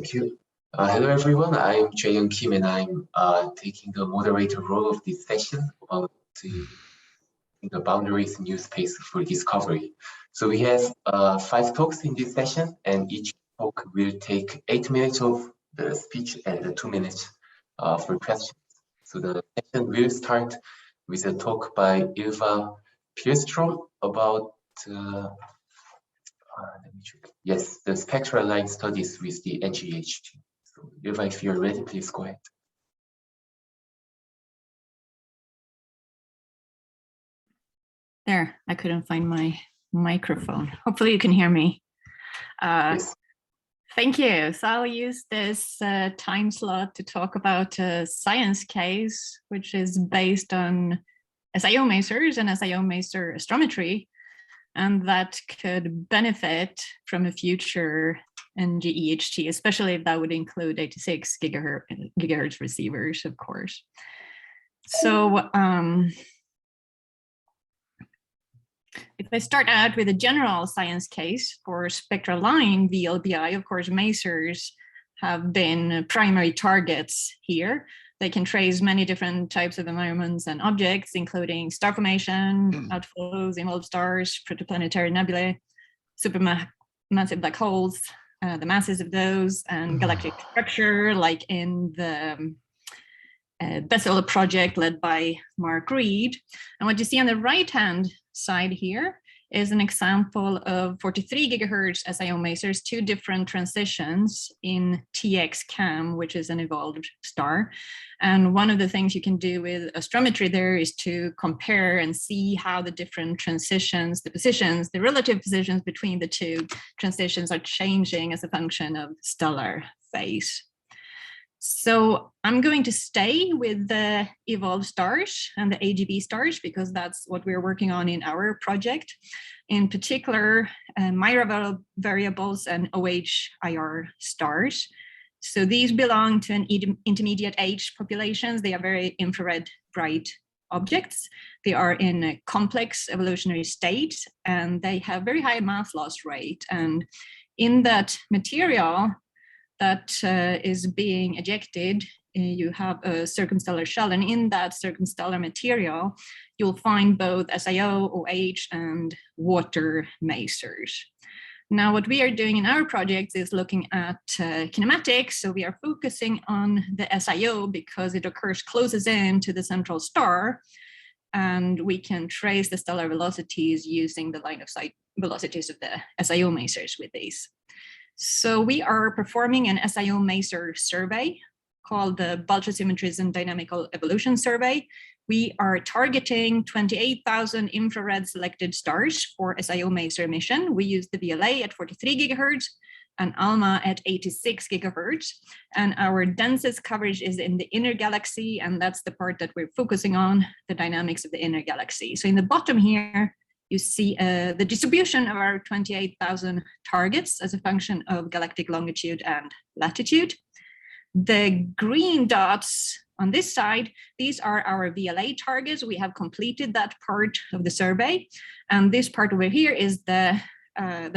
Thank you. Hello, everyone. I'm Jae-Young Kim, and I'm taking the moderator role of this session about the boundaries in new space for discovery. So we have 5 talks in this session, and each talk will take 8 minutes of the speech and 2 minutes for questions. So the session will start with a talk by Ylva Pihlstrom about let me check. Yes, the spectral line studies with the ngEHT. So, Ylva, if you're ready, please go ahead. There, I couldn't find my microphone. Hopefully you can hear me. Yes. Thank you. So I'll use this time slot to talk about a science case, which is based on SIO masers and SIO maser astrometry, and that could benefit from a future ngEHT, especially if that would include 86 gigahertz receivers, of course. So if I start out with a general science case for spectral line VLBI, of course, masers have been primary targets here. They can trace many different types of environments and objects, including star formation, outflows, involved stars, protoplanetary nebulae, supermassive black holes, the masses of those, and galactic structure, like in the Bessel project led by Mark Reed. And what you see on the right-hand side here is an example of 43 gigahertz SIO masers, 2 different transitions in TX CAM, which is an evolved star. And one of the things you can do with astrometry there is to compare and see how the different transitions, the positions, the relative positions between the 2 transitions are changing as a function of stellar phase. So I'm going to stay with the evolved stars and the AGB stars because that's what we're working on in our project. In particular, Myra variables and OH-IR stars. So these belong to an intermediate age populations. They are very infrared bright objects. They are in a complex evolutionary state and they have very high mass loss rate. And in that material that is being ejected, you have a circumstellar shell, and in that circumstellar material, you'll find both SIO, OH, and water masers. Now, what we are doing in our project is looking at kinematics. So we are focusing on the SIO because it occurs closest in to the central star, and we can trace the stellar velocities using the line of sight velocities of the SIO masers with these. So we are performing an SIO maser survey called the Bulge Symmetries and Dynamical Evolution Survey. We are targeting 28,000 infrared selected stars for SIO maser emission. We use the VLA at 43 gigahertz and ALMA at 86 gigahertz. And our densest coverage is in the inner galaxy, and that's the part that we're focusing on, the dynamics of the inner galaxy. So in the bottom here, you see the distribution of our 28,000 targets as a function of galactic longitude and latitude. The green dots on this side, these are our VLA targets. We have completed that part of the survey. And this part over here is the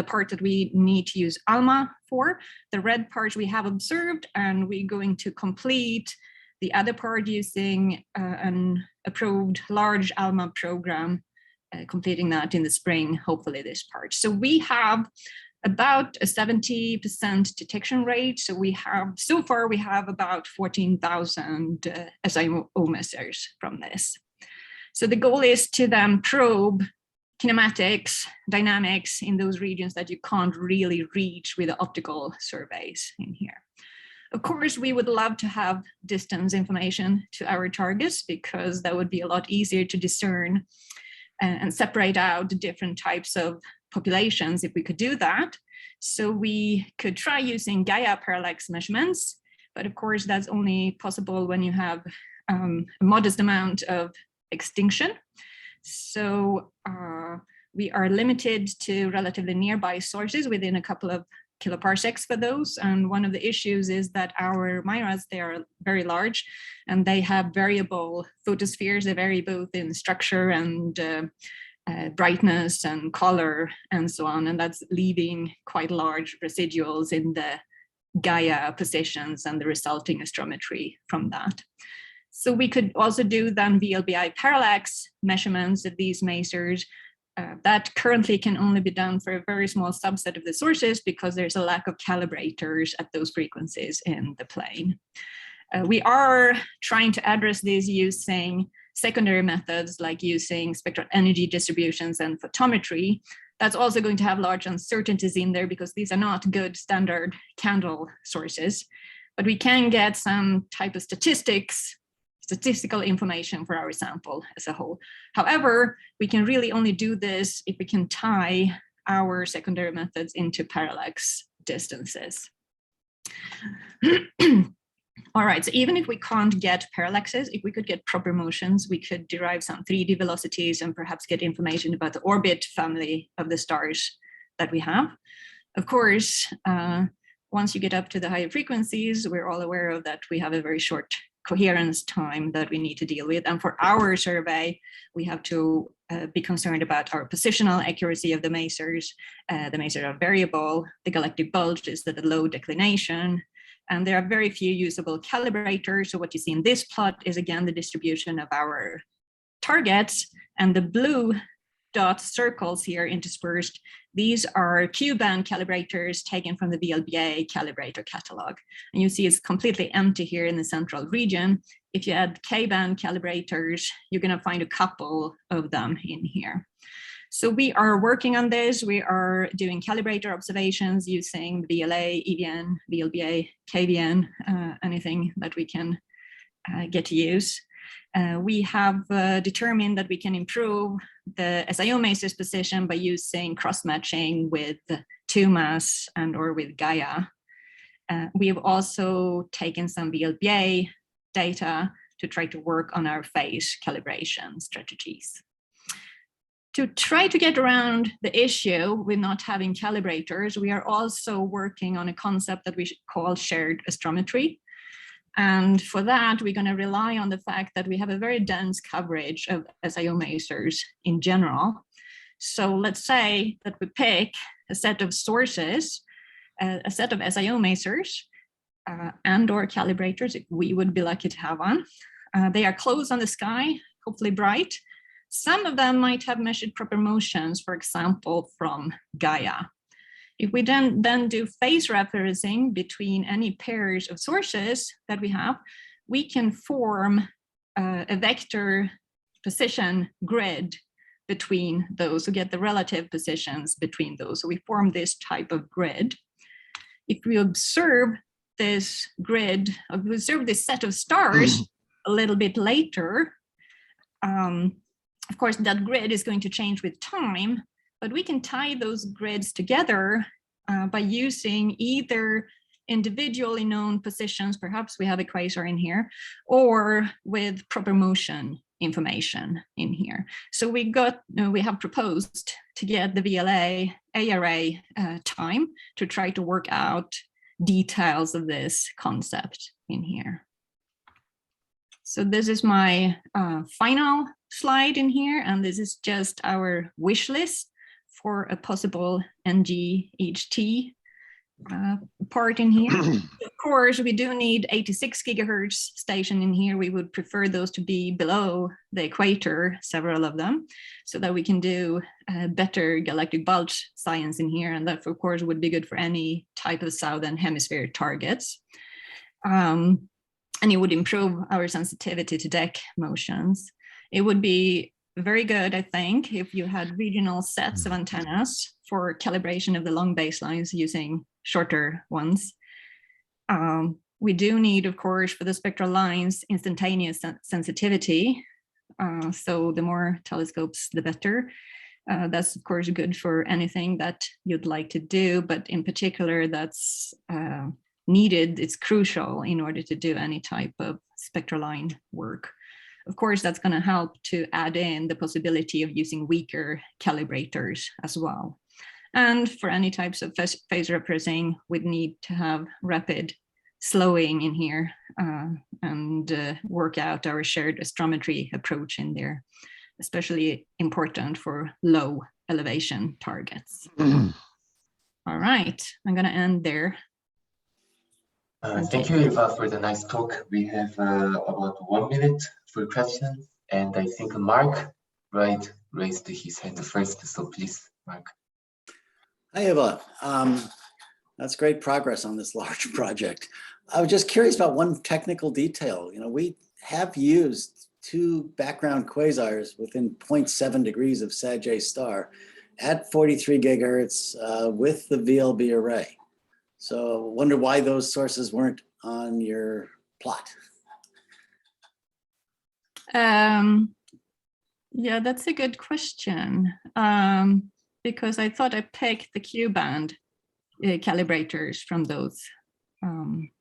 part that we need to use ALMA for. The red part we have observed, and we're going to complete the other part using an approved large ALMA program, completing that in the spring, hopefully this part. So we have about a 70% detection rate. So we have, so far we have about 14,000 SIO masers from this. So the goal is to then probe kinematics, dynamics in those regions that you can't really reach with the optical surveys in here. Of course, we would love to have distance information to our targets because that would be a lot easier to discern and separate out the different types of populations if we could do that. So we could try using Gaia parallax measurements, but of course that's only possible when you have a modest amount of extinction. So we are limited to relatively nearby sources within a couple of kiloparsecs for those. And one of the issues is that our Myras, they are very large and they have variable photospheres. They vary both in structure and brightness and color and so on. And that's leaving quite large residuals in the Gaia positions and the resulting astrometry from that. So we could also do then VLBI parallax measurements of these masers. That currently can only be done for a very small subset of the sources because there's a lack of calibrators at those frequencies in the plane. We are trying to address these using secondary methods like using spectral energy distributions and photometry. That's also going to have large uncertainties in there because these are not good standard candle sources, but we can get some type of statistical information for our sample as a whole. However, we can really only do this if we can tie our secondary methods into parallax distances. All right, so even if we can't get parallaxes, if we could get proper motions, we could derive some 3D velocities and perhaps get information about the orbit family of the stars that we have. Of course, once you get up to the higher frequencies, we're all aware of that we have a very short coherence time that we need to deal with. And for our survey, we have to be concerned about our positional accuracy of the masers. The masers are variable. The galactic bulge is at a low declination. And there are very few usable calibrators. So what you see in this plot is again the distribution of our targets, and the blue dot circles here interspersed. These are Q-band calibrators taken from the VLBI calibrator catalog. And you see it's completely empty here in the central region. If you add K-band calibrators, you're going to find a couple of them in here. So we are working on this. We are doing calibrator observations using VLA, EVN, VLBA, KVN, anything that we can get to use. We have determined that we can improve the SIO maser's position by using cross-matching with 2MASS and or with Gaia. We have also taken some VLBA data to try to work on our phase calibration strategies. To try to get around the issue with not having calibrators, we are also working on a concept that we call shared astrometry. And for that, we're going to rely on the fact that we have a very dense coverage of SIO masers in general. So let's say that we pick a set of sources, a set of SIO masers and or calibrators, if we would be lucky to have one. They are close on the sky, hopefully bright. Some of them might have measured proper motions, for example, from Gaia. If we then do phase referencing between any pairs of sources that we have, we can form a vector position grid between those, so get the relative positions between those. So we form this type of grid. If we observe this grid, observe this set of stars a little bit later, of course, that grid is going to change with time, but we can tie those grids together by using either individually known positions, perhaps we have a quasar in here, or with proper motion information in here. So we have proposed to get the VLA ARA time to try to work out details of this concept in here. So this is my final slide in here, and this is just our wish list for a possible ngEHT part in here. Of course, we do need 86 gigahertz station in here. We would prefer those to be below the equator, several of them, so that we can do better galactic bulge science in here. And that, of course, would be good for any type of southern hemisphere targets. And it would improve our sensitivity to deck motions. It would be very good, I think, if you had regional sets of antennas for calibration of the long baselines using shorter ones. We do need, of course, for the spectral lines, instantaneous sensitivity. So the more telescopes, the better. That's, of course, good for anything that you'd like to do, but in particular, that's needed, it's crucial in order to do any type of spectral line work. Of course, that's going to help to add in the possibility of using weaker calibrators as well. And for any types of phase referencing, we'd need to have rapid slowing in here and work out our shared astrometry approach in there, especially important for low elevation targets. All right, I'm going to end there. Thank you, Ylva, for the nice talk. We have about 1 minute for questions, and I think Mark raised his hand first, so please, Mark. Hi, Ylva. That's great progress on this large project. I was just curious about one technical detail. You know, we have used 2 background quasars within 0.7 degrees of Sag star at 43 gigahertz with the VLB array. So wonder why those sources weren't on your plot. Yeah, that's a good question. Because I thought I picked the Q-band calibrators from those.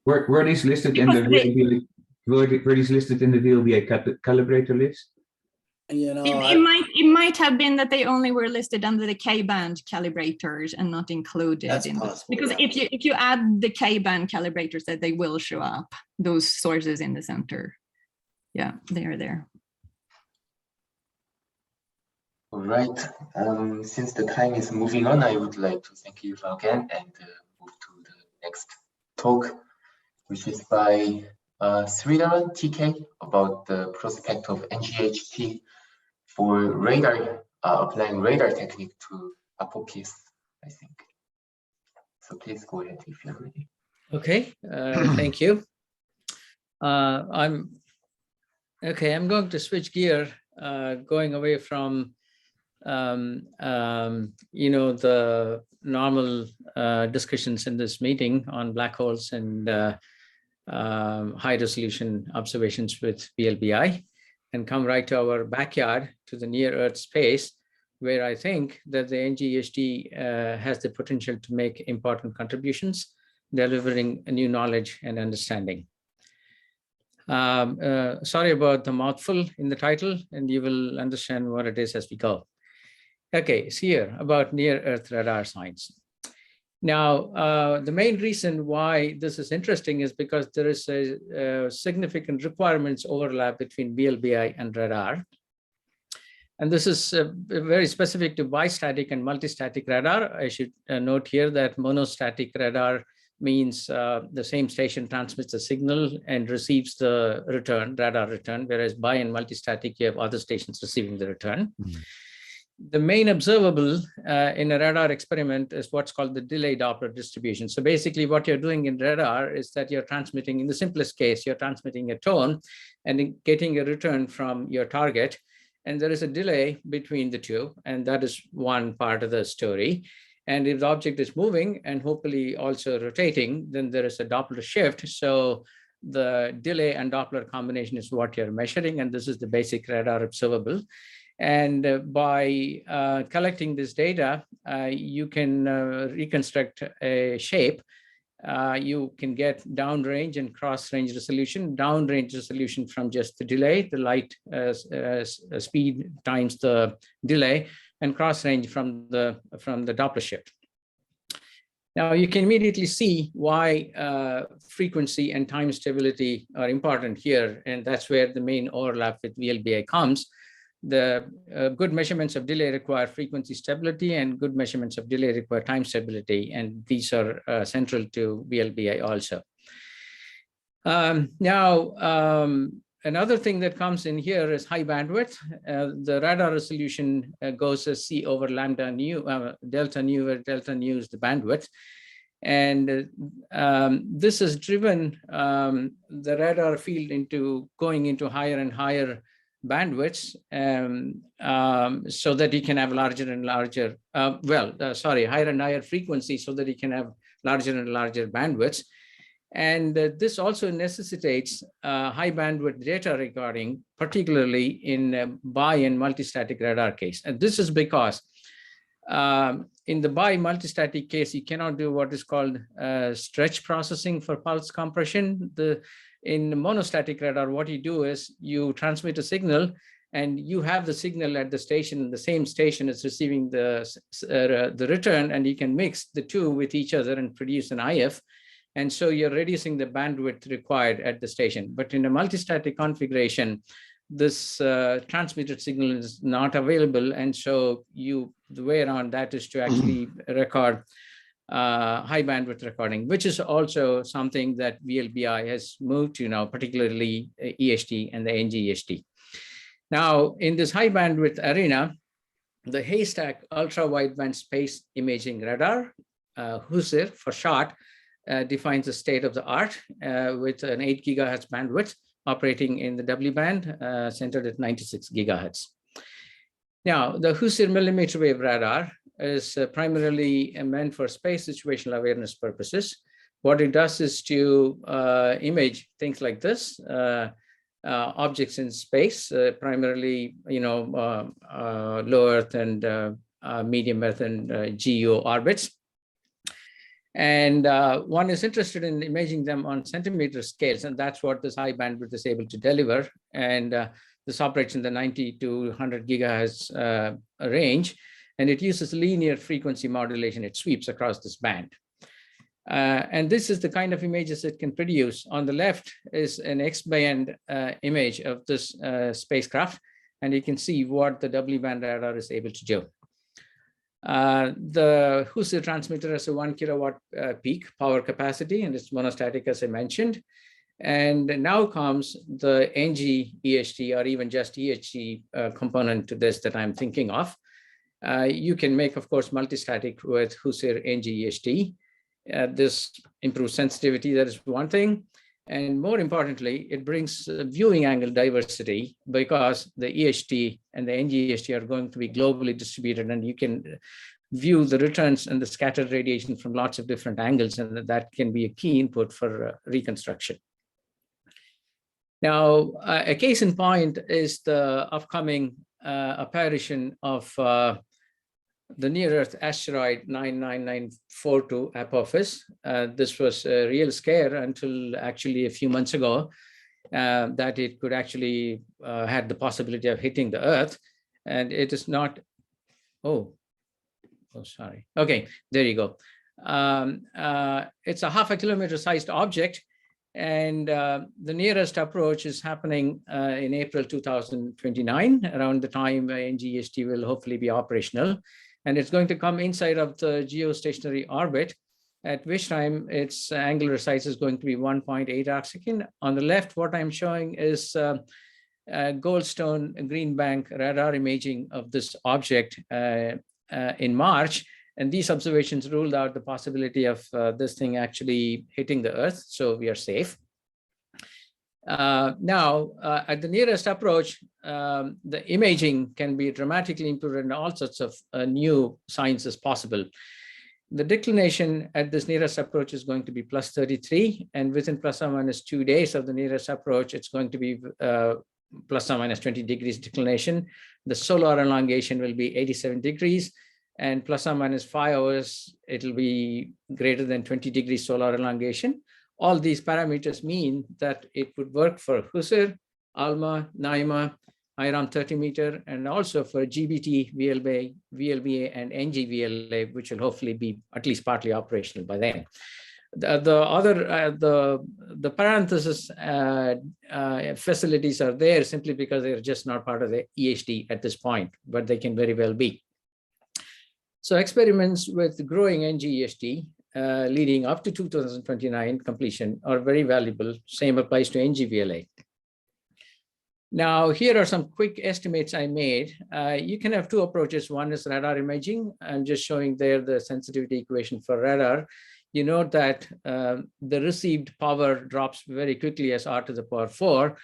Were these listed in the VLBI, were these listed in the VLBI calibrator list? You know, it might have been that they only were listed under the K-band calibrators and not included. That's possible, because yeah. if you add the K-band calibrators, that they will show up, those sources in the center. Yeah, they are there. All right. Since the time is moving on, I would like to thank you again and move to the next talk, which is by Sridharan TK about the prospect of ngEHT for radar, applying radar technique to apophysis, I think. So please go ahead if you're ready. Okay, thank you. I'm going to switch gear, going away from you know, the normal discussions in this meeting on black holes and high resolution observations with VLBI, and come right to our backyard, to the near Earth space, where I think that the ngEHT has the potential to make important contributions, delivering new knowledge and understanding. Sorry about the mouthful in the title, and you will understand what it is as we go. Okay, so here about near Earth radar science. Now, the main reason why this is interesting is because there is a significant requirements overlap between VLBI and radar. And this is very specific to bistatic and multistatic radar. I should note here that monostatic radar means the same station transmits a signal and receives the return, radar return, whereas bi and multistatic, you have other stations receiving the return. The main observable in a radar experiment is what's called the delay Doppler distribution. So basically what you're doing in radar is that you're transmitting, in the simplest case, you're transmitting a tone and getting a return from your target. And there is a delay between the two, and that is one part of the story. And if the object is moving and hopefully also rotating, then there is a Doppler shift. So the delay and Doppler combination is what you're measuring, and this is the basic radar observable. And by collecting this data, you can reconstruct a shape. You can get downrange and cross-range resolution. Downrange resolution from just the delay, the light speed times the delay, and cross-range from the Doppler shift. Now you can immediately see why frequency and time stability are important here, and that's where the main overlap with VLBI comes. The good measurements of delay require frequency stability, and good measurements of delay require time stability, and these are central to VLBI also. Another thing that comes in here is high bandwidth. The radar resolution goes as C over lambda nu, delta nu, where delta nu is the bandwidth. And this has driven the radar field into going into higher and higher bandwidths, so that you can have larger and larger, higher and higher frequency, so that you can have larger and larger bandwidths. And this also necessitates high bandwidth data recording, particularly in bi and multistatic radar case. And this is because in the bi multistatic case, you cannot do what is called stretch processing for pulse compression. In monostatic radar, what you do is you transmit a signal, and you have the signal at the station. The same station is receiving the return, and you can mix the two with each other and produce an IF. And so you're reducing the bandwidth required at the station. But in a multistatic configuration, this transmitted signal is not available. And so the way around that is to actually record high bandwidth recording, which is also something that VLBI has moved to now, particularly EHT and the ngEHT. Now, in this high bandwidth arena, the Haystack ultra wideband space imaging radar, HUSIR for short, defines the state of the art with an 8 gigahertz bandwidth operating in the W band, centered at 96 gigahertz. Now, the HUSIR millimeter wave radar is primarily meant for space situational awareness purposes. What it does is to image things like this, objects in space, primarily, low Earth and medium Earth and GEO orbits. And one is interested in imaging them on centimeter scales, and that's what this high bandwidth is able to deliver. And this operates in the 90 to 100 gigahertz range, and it uses linear frequency modulation. It sweeps across this band. And this is the kind of images it can produce. On the left is an X-band image of this spacecraft, and you can see what the W-band radar is able to do. The HUSIR transmitter has a 1 kilowatt peak power capacity, and it's monostatic, as I mentioned. And now comes the ngEHT, or even just EHT component to this that I'm thinking of. You can make, of course, multistatic with HUSIR ngEHT. This improves sensitivity, that is one thing. And more importantly, it brings viewing angle diversity, because the EHT and the ngEHT are going to be globally distributed, and you can view the returns and the scattered radiation from lots of different angles, and that can be a key input for reconstruction. Now, a case in point is the upcoming apparition of the near-Earth asteroid 99942 Apophis. This was a real scare until actually a few months ago, that it could actually had the possibility of hitting the Earth, and it is not. Oh, sorry. Okay, there you go. It's a 0.5 kilometer sized object, and the nearest approach is happening in April 2029, around the time ngEHT will hopefully be operational. And it's going to come inside of the geostationary orbit, at which time its angular size is going to be 1.8 arcsecond. On the left, what I'm showing is Goldstone green bank radar imaging of this object in March. And these observations ruled out the possibility of this thing actually hitting the Earth, so we are safe. Now, at the nearest approach, the imaging can be dramatically improved, and all sorts of new science is possible. The declination at this nearest approach is going to be plus 33, and within plus or minus 2 days of the nearest approach, it's going to be plus or minus 20 degrees declination. The solar elongation will be 87 degrees, and plus or minus 5 hours, it'll be greater than 20 degrees solar elongation. All these parameters mean that it would work for HUSIR, ALMA, NAIMA, IRAM 30 meter, and also for GBT, VLBA, and ngVLA, which will hopefully be at least partly operational by then. The parenthesis facilities are there simply because they're just not part of the EHT at this point, but they can very well be. So experiments with growing ngEHT leading up to 2029 completion are very valuable. Same applies to ngVLA. Now, here are some quick estimates I made. You can have two approaches. One is radar imaging. I'm just showing there the sensitivity equation for radar. You note that the received power drops very quickly as r to the power 4,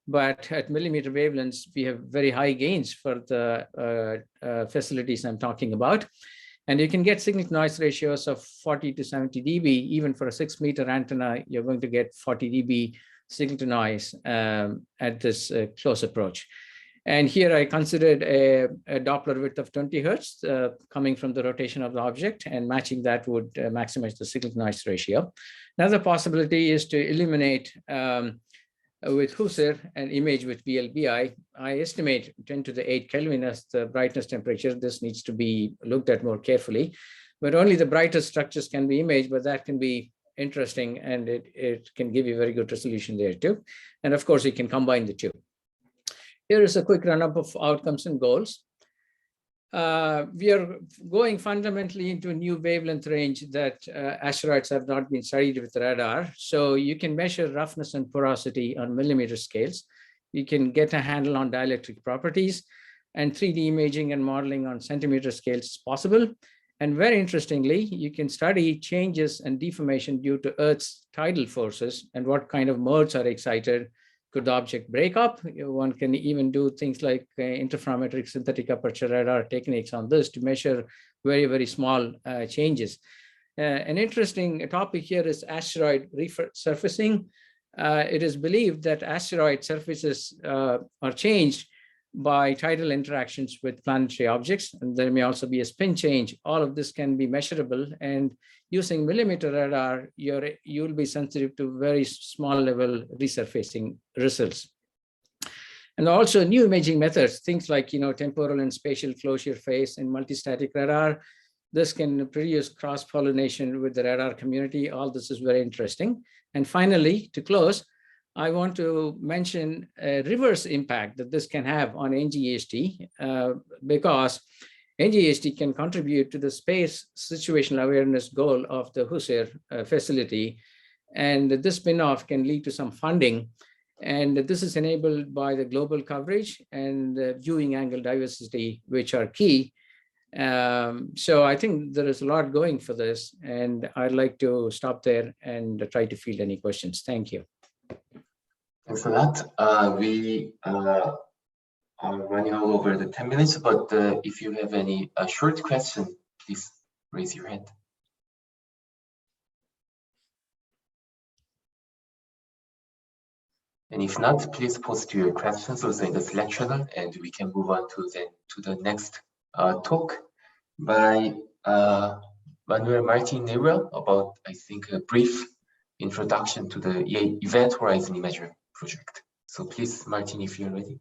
but at millimeter wavelengths, we have very high gains for the facilities I'm talking about. And you can get signal to noise ratios of 40 to 70 dB. Even for a 6 meter antenna, you're going to get 40 dB signal to noise at this close approach. And here I considered a Doppler width of 20 hertz coming from the rotation of the object, and matching that would maximize the signal to noise ratio. Another possibility is to eliminate with HUSIR and image with VLBI. I estimate 10 to the 8 Kelvin as the brightness temperature. This needs to be looked at more carefully, but only the brightest structures can be imaged, but that can be interesting, and it can give you very good resolution there too. And of course, you can combine the two. Here is a quick run-up of outcomes and goals. we are going fundamentally into a new wavelength range that asteroids have not been studied with radar. So you can measure roughness and porosity on millimeter scales. You can get a handle on dielectric properties, and 3D imaging and modeling on centimeter scales is possible. And very interestingly, you can study changes and deformation due to Earth's tidal forces and what kind of modes are excited. Could the object break up? One can even do things like interferometric synthetic aperture radar techniques on this to measure very, very small changes. An interesting topic here is asteroid resurfacing. It is believed that asteroid surfaces are changed by tidal interactions with planetary objects, and there may also be a spin change. All of this can be measurable, and using millimeter radar, you'll be sensitive to very small level resurfacing results. And also new imaging methods, things like temporal and spatial closure phase and multistatic radar. This can produce cross-pollination with the radar community. All this is very interesting. And finally, to close, I want to mention a reverse impact that this can have on ngEHT, because ngEHT can contribute to the space situational awareness goal of the Husser facility. And this spin-off can lead to some funding. And this is enabled by the global coverage and viewing angle diversity, which are key. So I think there is a lot going for this, and I'd like to stop there and try to field any questions. Thank you. Thanks a lot. We are running all over the 10 minutes, but if you have any short question, please raise your hand. And if not, please post your questions also in the Slack channel, and we can move on to the next talk by Manuel Martin-Neira about, I think, a brief introduction to the Event Horizon Imager project. So please, Martin, if you're ready.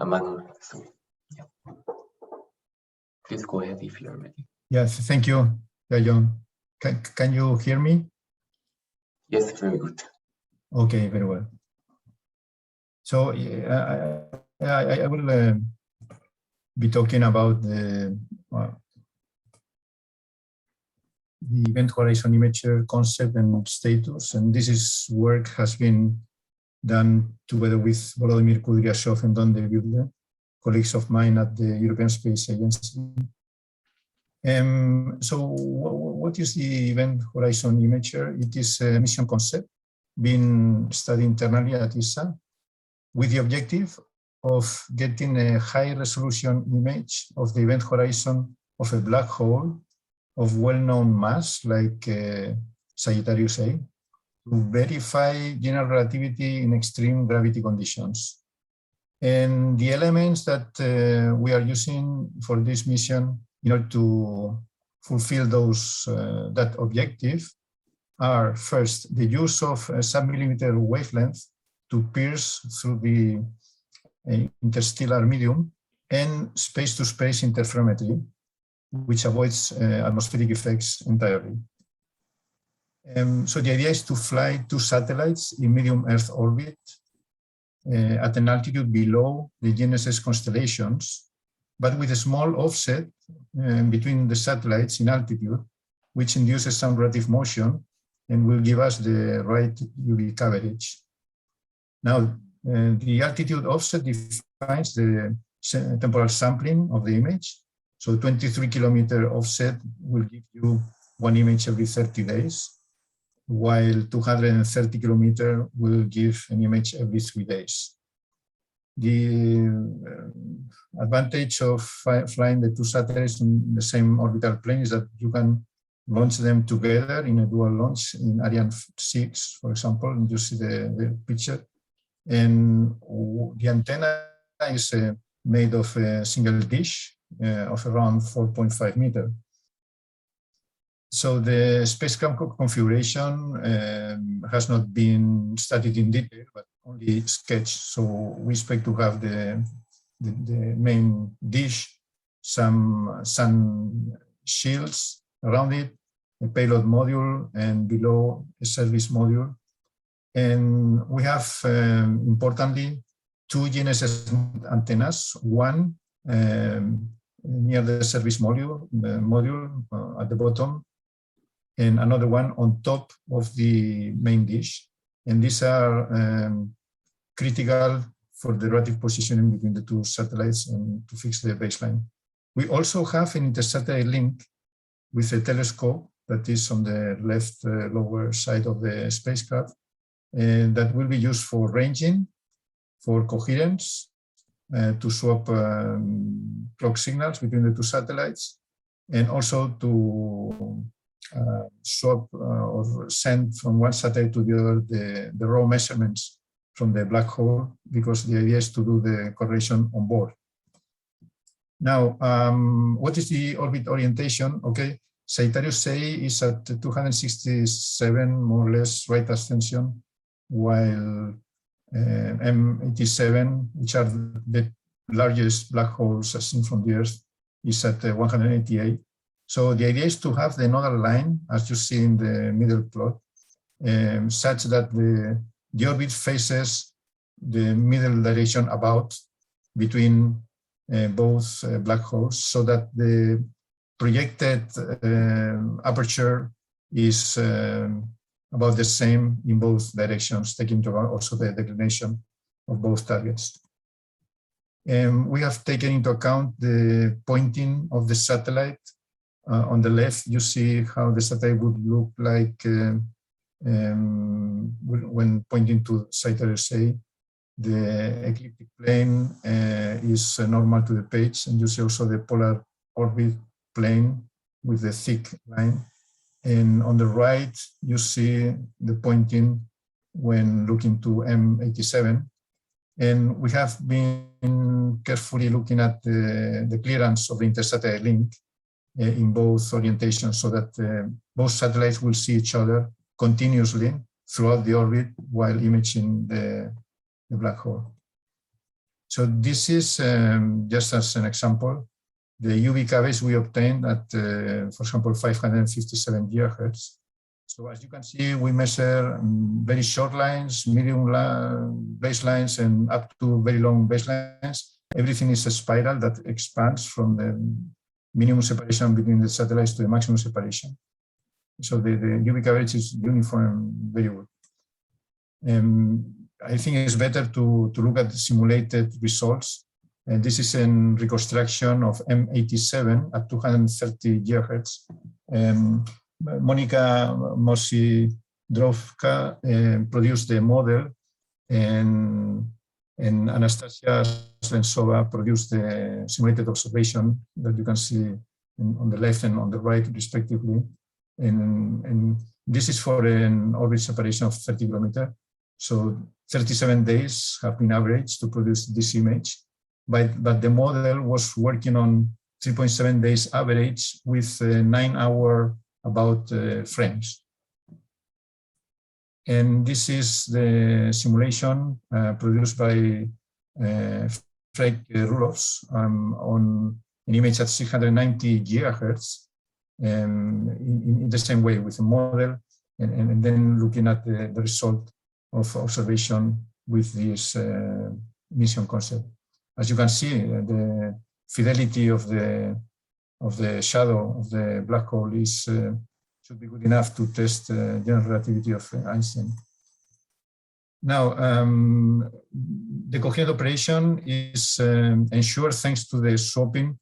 Manuel, sorry. Yeah. Please go ahead if you're ready. Yes, thank you, Jae-Young. Can you hear me? Yes, very good. Okay, very well. So I will be talking about the Event Horizon Imager concept and status, and this work has been done together with Volodymyr Kudryashov and Don DeVille, colleagues of mine at the European Space Agency. So what is the Event Horizon Imager? It is a mission concept being studied internally at ESA with the objective of getting a high resolution image of the event horizon of a black hole of well-known mass like Sagittarius A to verify general relativity in extreme gravity conditions. And the elements that we are using for this mission in order to fulfill that objective are first the use of a sub-millimeter wavelength to pierce through the interstellar medium and space-to-space interferometry, which avoids atmospheric effects entirely. So the idea is to fly 2 satellites in medium Earth orbit at an altitude below the GNSS constellations, but with a small offset between the satellites in altitude, which induces some relative motion and will give us the right UV coverage. Now, the altitude offset defines the temporal sampling of the image. So 23-kilometer offset will give you 1 image every 30 days, while 230-kilometer will give an image every 3 days. The advantage of flying the 2 satellites in the same orbital plane is that you can launch them together in a dual launch in Ariane 6, for example, and you see the picture. And the antenna is made of a single dish of around 4.5 meters. So the spacecraft configuration has not been studied in detail, but only sketched. So we expect to have the main dish, some sun shields around it, a payload module, and below a service module. And we have, importantly, 2 GNSS antennas, one near the service module, at the bottom, and another one on top of the main dish. And these are critical for the relative positioning between the two satellites and to fix the baseline. We also have an intersatellite link with a telescope that is on the left lower side of the spacecraft, and that will be used for ranging, for coherence, to swap clock signals between the two satellites, and also to swap or send from one satellite to the other the raw measurements from the black hole, because the idea is to do the correlation on board. Now, what is the orbit orientation? Okay, Sagittarius A is at 267, more or less, right ascension, while M87, which are the largest black holes as seen from the Earth, is at 188. So the idea is to have the nodal line, as you see in the middle plot, such that the orbit faces the middle direction about between both black holes, so that the projected aperture is about the same in both directions, taking into account also the declination of both targets. We have taken into account the pointing of the satellite. On the left, you see how the satellite would look like when pointing to Sagittarius A. The ecliptic plane is normal to the page, and you see also the polar orbit plane with the thick line. And on the right, you see the pointing when looking to M87. And we have been carefully looking at the clearance of the intersatellite link in both orientations, so that both satellites will see each other continuously throughout the orbit while imaging the black hole. So this is just as an example, the UV coverage we obtained at, for example, 557 GHz. So as you can see, we measure very short lines, medium baselines, and up to very long baselines. Everything is a spiral that expands from the minimum separation between the satellites to the maximum separation. So the UV coverage is uniform, very good. I think it's better to look at the simulated results. And this is a reconstruction of M87 at 230 GHz. Monika Mosi-Drowka produced the model, and Anastasia Slensova produced the simulated observation that you can see on the left and on the right, respectively. And this is for an orbit separation of 30 kilometers. So 37 days have been averaged to produce this image. But the model was working on 3.7 days average with 9 hour about frames. And this is the simulation produced by Frank Ruloffs on an image at 690 gigahertz in the same way with a model, and then looking at the result of observation with this mission concept. As you can see, the fidelity of the shadow of the black hole is should be good enough to test the general relativity of Einstein. Now, the coherent operation is ensured thanks to the swapping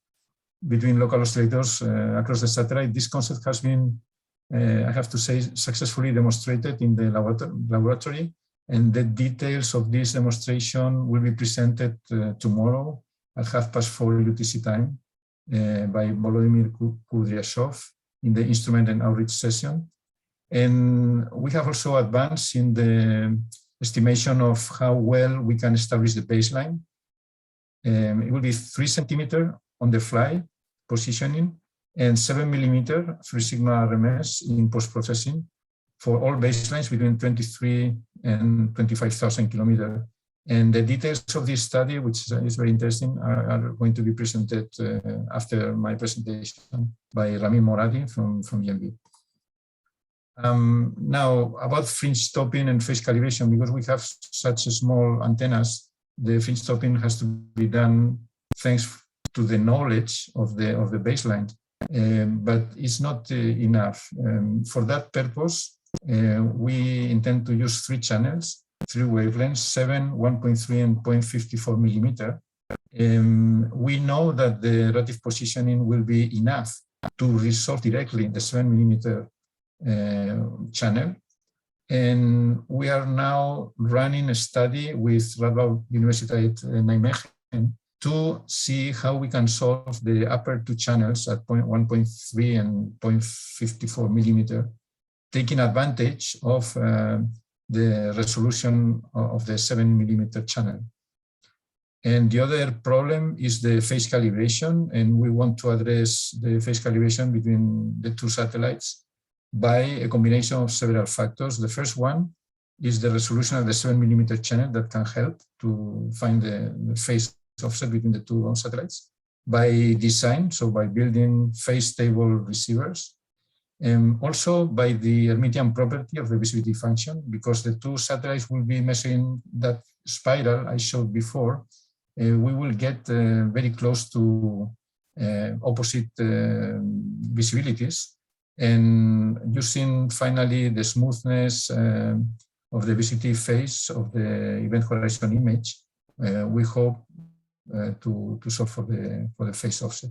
between local oscillators across the satellite. This concept has been, I have to say, successfully demonstrated in the laboratory, and the details of this demonstration will be presented tomorrow at 4:30 UTC time by Volodymyr Kudryashov in the instrument and outreach session. And we have also advanced in the estimation of how well we can establish the baseline. It will be 3 centimeters on the fly positioning and 7 millimeters free signal RMS in post-processing for all baselines between 23 and 25,000 kilometers. And the details of this study, which is very interesting, are going to be presented after my presentation by Ramin Moradi from VLBI. Now, about fringe stopping and phase calibration, because we have such small antennas, the fringe stopping has to be done thanks to the knowledge of the baseline, but it's not enough. For that purpose, we intend to use 3 channels, 3 wavelengths, 7, 1.3, and 0.54 millimeter. We know that the relative positioning will be enough to resolve directly the 7 millimeter channel. And we are now running a study with Radboud Universiteit Nijmegen to see how we can solve the upper 2 channels at 1.3 and 0.54 millimeter, taking advantage of the resolution of the 7 millimeter channel. And the other problem is the phase calibration, and we want to address the phase calibration between the 2 satellites by a combination of several factors. The first one is the resolution of the 7 millimeter channel that can help to find the phase offset between the 2 satellites by design, so by building phase stable receivers, and also by the Hermitian property of the visibility function, because the 2 satellites will be measuring that spiral I showed before. We will get very close to opposite visibilities, and using finally the smoothness of the visibility phase of the event horizon image, we hope to solve for the phase offset.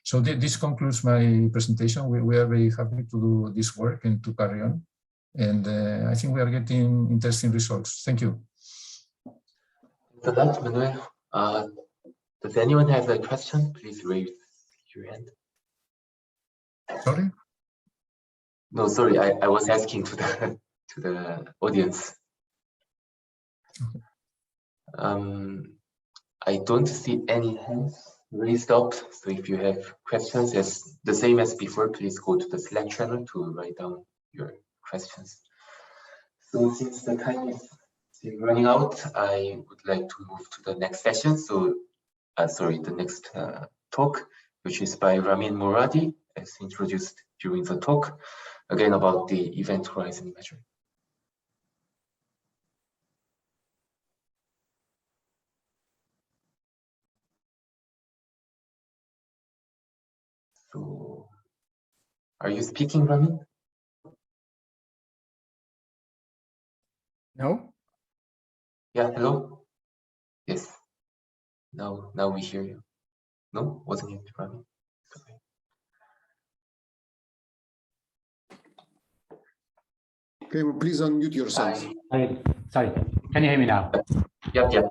So this concludes my presentation. We are very happy to do this work and to carry on, and I think we are getting interesting results. Thank you. For that, Manuel, does anyone have a question? Please raise your hand. Sorry? No, sorry, I was asking to the audience. I don't see any hands raised up, so if you have questions, as the same as before, please go to the Slack channel to write down your questions. So since the time is running out, I would like to move to the next session. So, the next talk, which is by Ramin Moradi, as introduced during the talk, again about the event horizon imagery. So, are you speaking, Ramin? No? Yeah, hello? Yes. Now we hear you. No? Wasn't it, Ramin? Okay. Okay, well, please unmute yourself. Sorry, can you hear me now? Yep.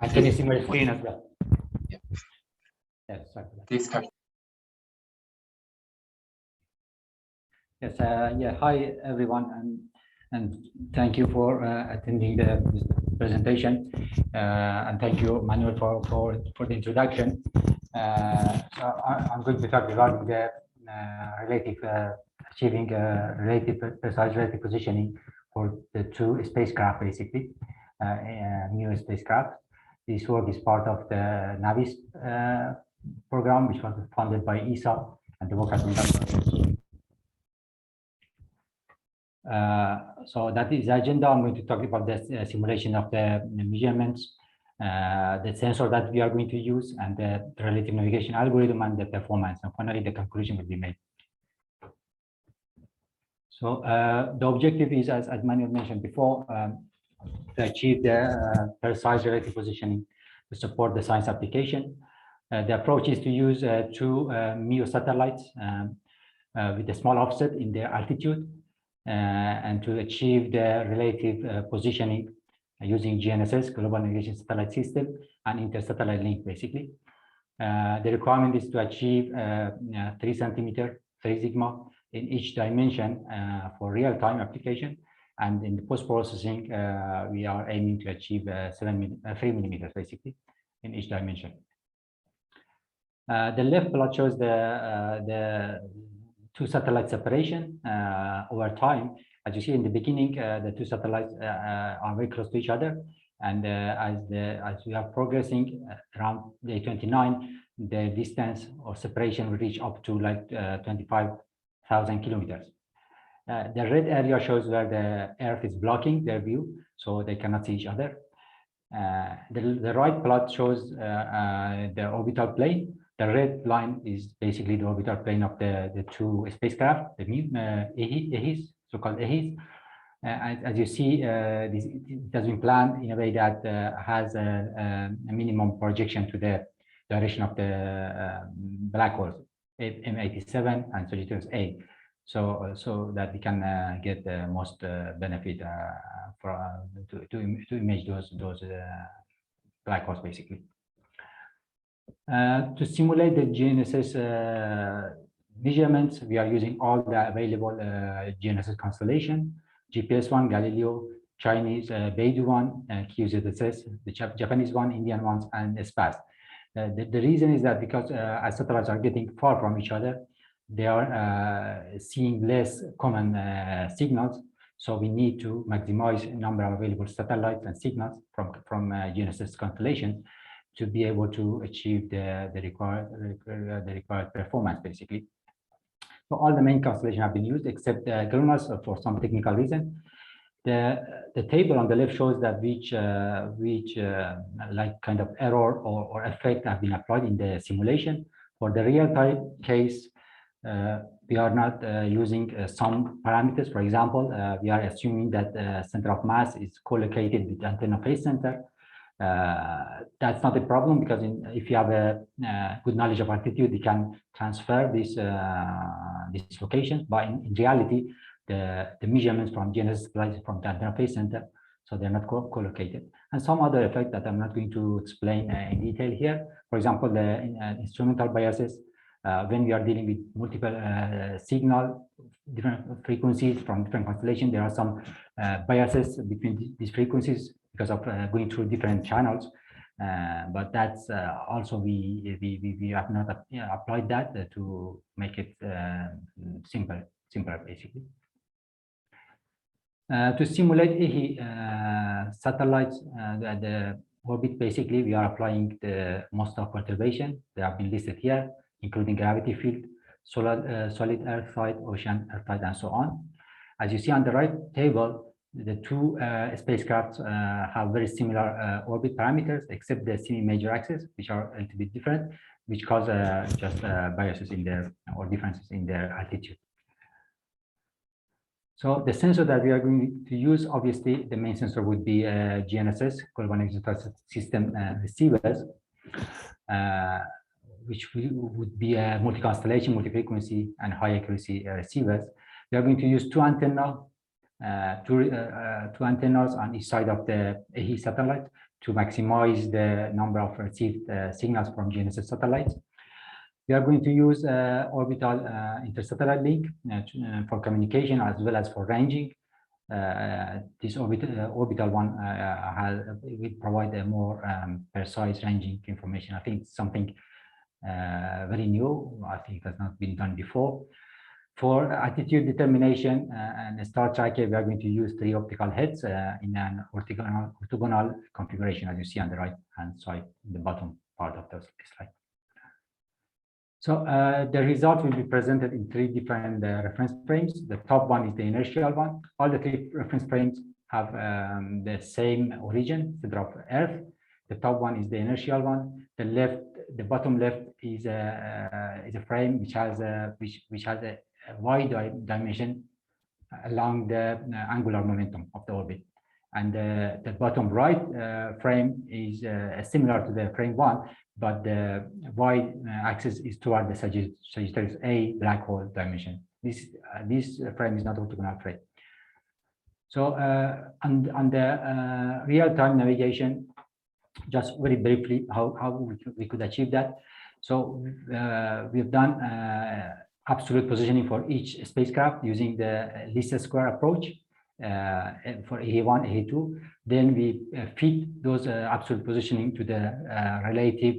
And can you see my screen as well? Yeah. Yes, sorry for that. Please start. Yes, hi everyone, and thank you for attending this presentation, and thank you, Manuel, for the introduction. So I'm going to talk regarding the achieving precise relative positioning for the 2 spacecraft, basically, new spacecraft. This work is part of the NAVIS program, which was funded by ESA, and the work has been done by so that is the agenda. I'm going to talk about the simulation of the measurements, the sensor that we are going to use, and the relative navigation algorithm, and the performance. And finally, the conclusion will be made. So the objective is, as Manuel mentioned before, to achieve the precise relative positioning to support the science application. The approach is to use 2 MEO satellites with a small offset in their altitude, and to achieve the relative positioning using GNSS, Global Navigation Satellite System, and inter-satellite link, basically. The requirement is to achieve 3 centimeter, 3 sigma in each dimension for real-time application. And in the post-processing, we are aiming to achieve 3 millimeters, basically, in each dimension. The left plot shows the 2 satellite separation over time. As you see in the beginning, the 2 satellites are very close to each other, and as we are progressing around day 29, the distance or separation will reach up to like 25,000 kilometers. The red area shows where the Earth is blocking their view, so they cannot see each other. The right plot shows the orbital plane. The red line is basically the orbital plane of the two spacecraft, the ngEHT, so-called ngEHT. As you see, it has been planned in a way that has a minimum projection to the direction of the black holes, M87 and Sagittarius A, so that we can get the most benefit to image those black holes, basically. To simulate the GNSS measurements, we are using all the available GNSS constellation: GPS-1, Galileo, Chinese Beidou-1, QZSS, the Japanese one, Indian ones, and SPAS. The reason is that because as satellites are getting far from each other, they are seeing less common signals. So we need to maximize the number of available satellites and signals from GNSS constellation to be able to achieve the required performance, basically. So all the main constellations have been used except GLONASS for some technical reason. The table on the left shows that which like kind of error or effect have been applied in the simulation. For the real-time case, we are not using some parameters. For example, we are assuming that the center of mass is co-located with the antenna phase center. That's not a problem because if you have a good knowledge of altitude, you can transfer this location. But in reality, the measurements from GNSS from the antenna phase center, so they're not co-located. And some other effect that I'm not going to explain in detail here. For example, the instrumental biases. When we are dealing with multiple signal, different frequencies from different constellations, there are some biases between these frequencies because of going through different channels. But that's also we have not applied that to make it simpler basically. To simulate ngEHT satellites, the orbit, basically, we are applying the most of perturbation. They have been listed here, including gravity field, solid earth side, ocean earth side, and so on. As you see on the right table, the two spacecrafts have very similar orbit parameters, except the semi-major axis, which are a little bit different, which cause just biases in their or differences in their altitude. So the sensor that we are going to use, obviously, the main sensor would be GNSS, Global Network System receivers, which would be a multi-constellation, multi-frequency, and high accuracy receivers. We are going to use two antennas on each side of the ngEHT satellite to maximize the number of received signals from GNSS satellites. We are going to use orbital intersatellite link for communication as well as for ranging. This orbital one will provide a more precise ranging information. I think it's something very new. I think it has not been done before. For altitude determination and star tracker, we are going to use 3 optical heads in an orthogonal configuration, as you see on the right-hand side, the bottom part of the slide. So the result will be presented in 3 different reference frames. The top one is the inertial one. All the 3 reference frames have the same origin, center of Earth. The top one is the inertial one. The bottom left is a frame which has a wide dimension along the angular momentum of the orbit. And the bottom right frame is similar to the frame 1, but the y-axis is toward the Sagittarius A black hole dimension. This frame is not orthogonal frame. So on the real-time navigation, just very briefly, how we could achieve that. So we've done absolute positioning for each spacecraft using the least square approach for ngEHT1, ngEHT2. Then we feed those absolute positioning to the relative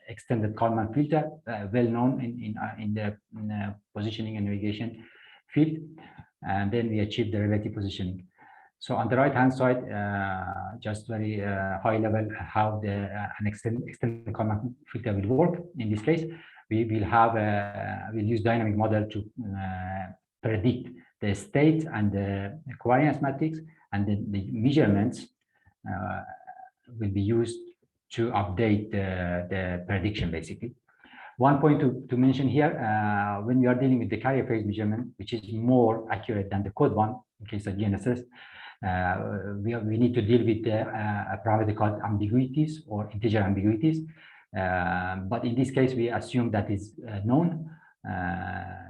extended Kalman filter, well known in the positioning and navigation field. And then we achieve the relative positioning. So on the right-hand side, just very high level, how an extended Kalman filter will work. In this case, we will we'll use dynamic model to predict the state and the covariance matrix, and then the measurements will be used to update the prediction, basically. One point to mention here, when we are dealing with the carrier phase measurement, which is more accurate than the code one, in case of GNSS, we need to deal with a parameter called ambiguities or integer ambiguities. But in this case, we assume that is known.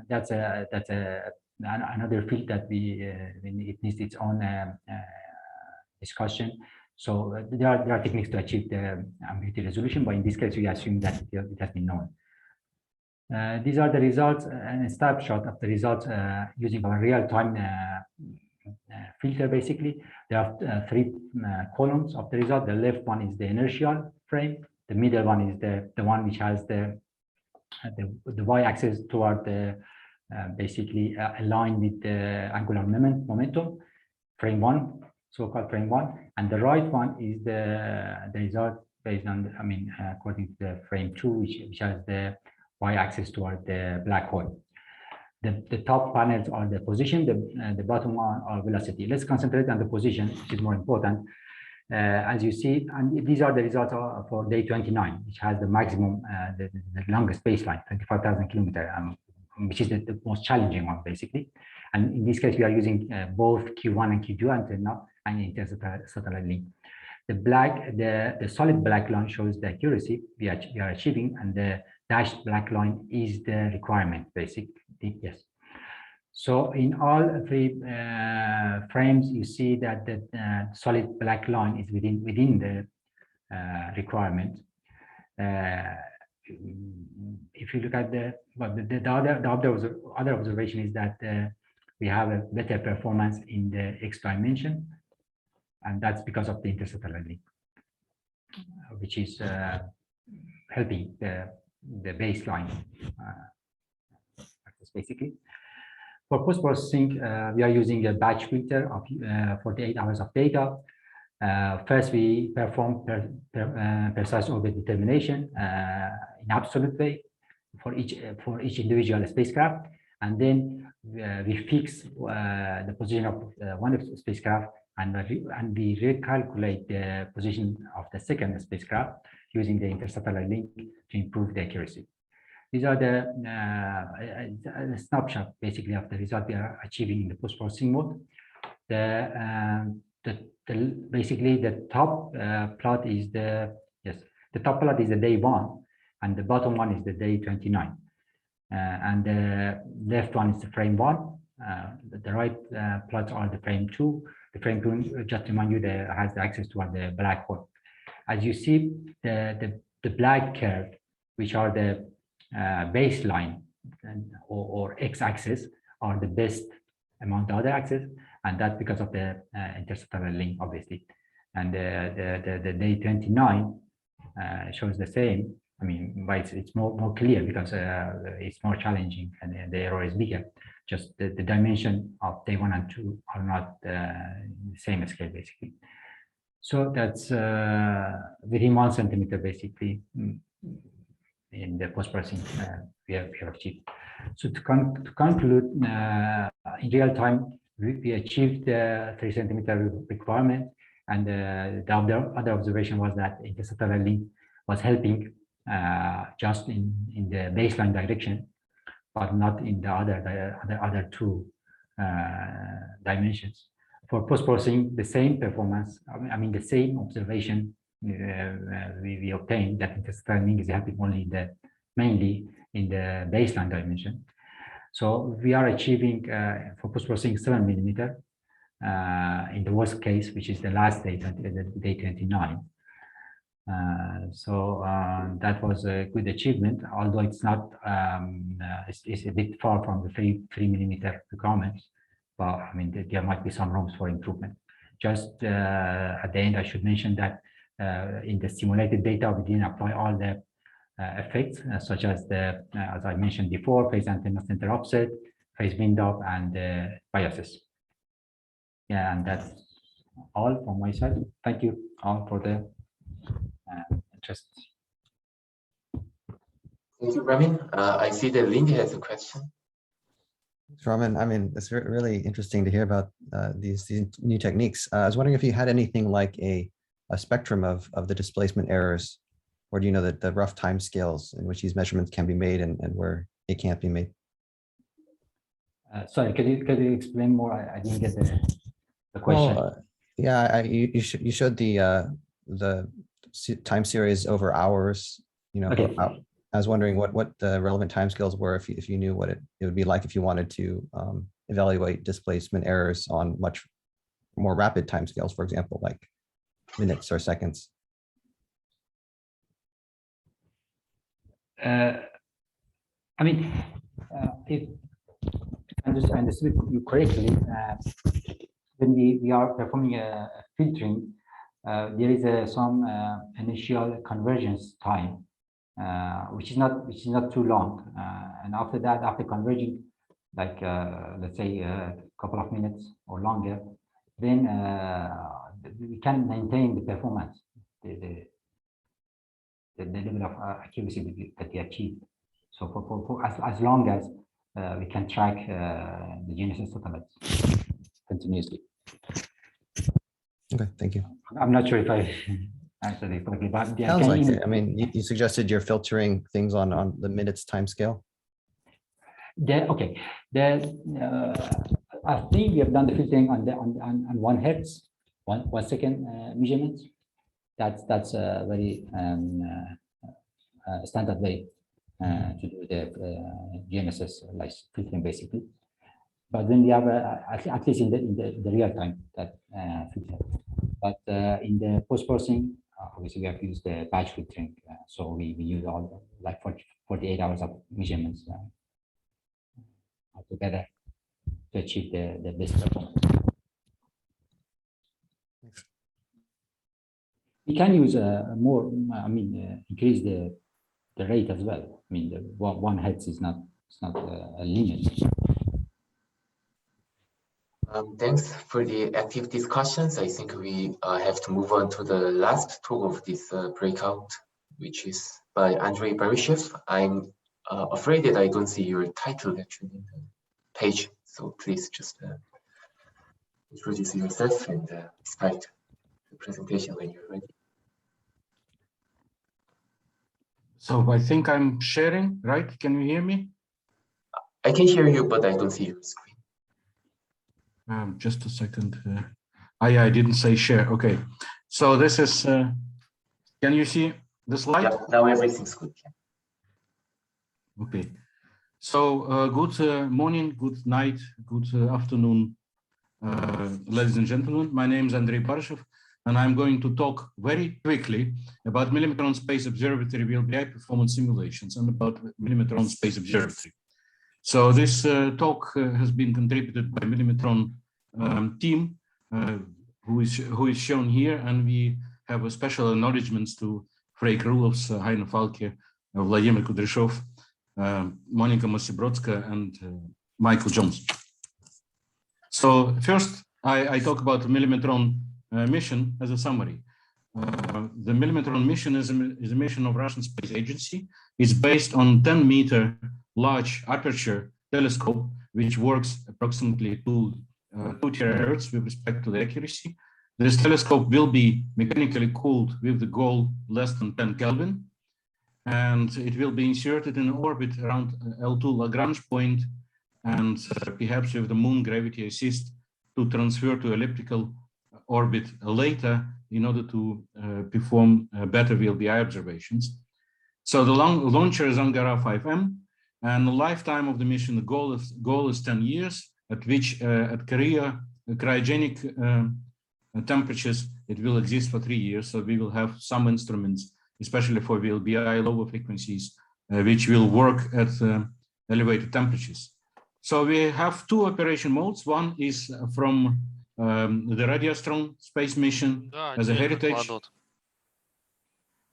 That's another field that it needs its own discussion. So there are techniques to achieve the ambiguity resolution, but in this case, we assume that it has been known. These are the results and a snapshot of the results using our real-time filter. Basically, there are three columns of the result. The left one is the inertial frame. The middle one is the one which has the y-axis toward the basically aligned with the angular momentum, frame one, so-called frame one, and the right one is the result based on, according to the frame two, which has the y-axis toward the black hole. The top panels are the position, the bottom one are velocity. Let's concentrate on the position, which is more important. As you see, and these are the results for day 29, which has the maximum, the longest baseline, 25,000 kilometers, which is the most challenging one, basically. And in this case, we are using both Q1 and Q2 antenna and intersatellite link. The solid black line shows the accuracy we are achieving, and the dashed black line is the requirement, basically. Yes. So in all three frames, you see that the solid black line is within the requirement. If you look at the other observation is that we have a better performance in the X dimension, and that's because of the intersatellite link, which is helping the baseline. Basically, for post-processing, we are using a batch filter of 48 hours of data. First, we perform precise orbit determination in absolute way for each individual spacecraft, and then we fix the position of one spacecraft, and we recalculate the position of the second spacecraft using the intersatellite link to improve the accuracy. These are the snapshot, basically, of the result we are achieving in the post-processing mode. Basically, the top plot is the day 1, and the bottom one is the day 29, and the left one is the frame 1. The right plots are the frame 2. The frame 2, just to remind you, has the access toward the black hole. As you see, the black curve, which are the baseline or x-axis, are the best among the other axes, and that's because of the intersatellite link, obviously. And the day 29 shows the same. But it's more clear because it's more challenging and the error is bigger. Just the dimension of day 1 and 2 are not the same scale, basically. So that's within 1 centimeter, basically, in the post-processing we have achieved. So to conclude, in real time, we achieved the 3 centimeter requirement, and the other observation was that intersatellite link was helping just in the baseline direction, but not in the other two dimensions. For post-processing, the same performance, the same observation we obtained, that intersatellite link is helping only mainly in the baseline dimension. So we are achieving for post-processing 7 millimeter in the worst case, which is the last day 29. So that was a good achievement, although it's not, it's a bit far from the 3 millimeter requirements, but there might be some rooms for improvement. Just at the end, I should mention that in the simulated data, we didn't apply all the effects, such as as I mentioned before, phase antenna center offset, phase wind-up, and biases. Yeah, and that's all from my side. Thank you all for the interest. Thank you, Ramin. I see that Lindy has a question. Ramin, it's really interesting to hear about these new techniques. I was wondering if you had anything like a spectrum of the displacement errors or do you know that the rough time scales in which these measurements can be made and where it can't be made? Sorry, could you explain more? I didn't get the question. Well, yeah, you showed the time series over hours. You know, Okay. I was wondering what the relevant timescales were if you knew what it would be like if you wanted to evaluate displacement errors on much more rapid timescales, for example, like minutes or seconds. I mean, if I understood you correctly, when we are performing a filtering, there is some initial convergence time, which is not too long, and after that, after converging, like let's say a couple of minutes or longer, then we can maintain the performance, the level of accuracy that we achieve. So for as long as we can track the GNSS satellites continuously. Okay, thank you. I'm not sure if I answered it correctly, but yeah, Sounds like it. I mean, you suggested you're filtering things on the minutes time scale. Okay. I think we have done the filtering on 1 hertz, one second measurements. That's a very standard way to do the GNSS like filtering basically. But then we have at least in the real time that filter. But in the post-processing, obviously we have used the batch filtering, so we use all like 48 hours of measurements together to achieve the best performance. We can use more. I mean, increase the rate as well. I mean, the 1 hertz is not a limit. Thanks for the active discussions. I think we have to move on to the last talk of this breakout, which is by Andrey Baryshev. I'm afraid that I don't see your title actually in the page, so please just introduce yourself and start the presentation when you're ready. So I think I'm sharing, right? Can you hear me? I can hear you, but I don't see your screen. Just a second. Yeah, I didn't say share. Okay. So this is, can you see the slide? Yeah, now everything's good. Yeah. Okay. So good morning, good night, good afternoon, ladies and gentlemen. My name is Andrey Baryshev, and I'm going to talk very quickly about Minimetron Space Observatory VLBI performance simulations and about Minimetron Space Observatory. So this talk has been contributed by Minimetron team, who is shown here, and we have a special acknowledgements to Freek Rulovs, Heine Falke, Vladimir Kudryshov, Monika Mosibrodska, and Michael Jones. So first, I talk about the Minimetron mission as a summary. The Minimetron mission is a mission of Russian Space Agency. It's based on 10-meter large aperture telescope, which works approximately 2 terahertz with respect to the accuracy. This telescope will be mechanically cooled with the goal less than 10 Kelvin, and it will be inserted in orbit around L2 Lagrange point, and perhaps with the moon gravity assist to transfer to elliptical orbit later in order to perform better VLBI observations. So the launcher is Angara 5M, and the lifetime of the mission, the goal is 10 years, at which at cryogenic temperatures, it will exist for 3 years. So we will have some instruments, especially for VLBI lower frequencies, which will work at elevated temperatures. So we have 2 operation modes. One is from the Radiostron space mission as a heritage,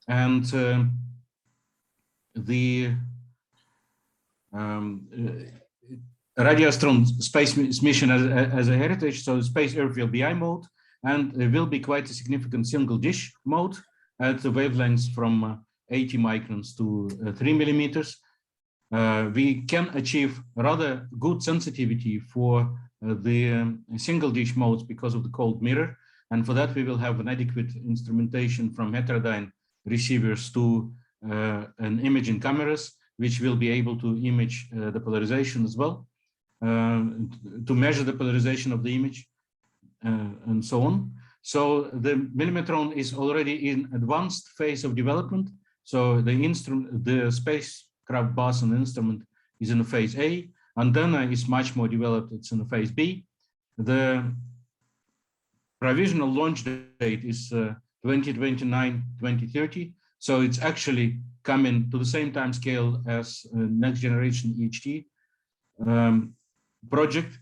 and the Radiostron space mission as a heritage, so Space Earth VLBI mode, and it will be quite a significant single dish mode at the wavelengths from 80 microns to 3 millimeters. We can achieve rather good sensitivity for the single dish modes because of the cold mirror, and for that we will have an adequate instrumentation from heterodyne receivers to an imaging cameras, which will be able to image the polarization as well, to measure the polarization of the image, and so on. So the minimetron is already in advanced phase of development. So the spacecraft bus and instrument is in phase A. Antenna is much more developed, it's in phase B. The provisional launch date is 2029-2030. So it's actually coming to the same time scale as next generation ngEHT project.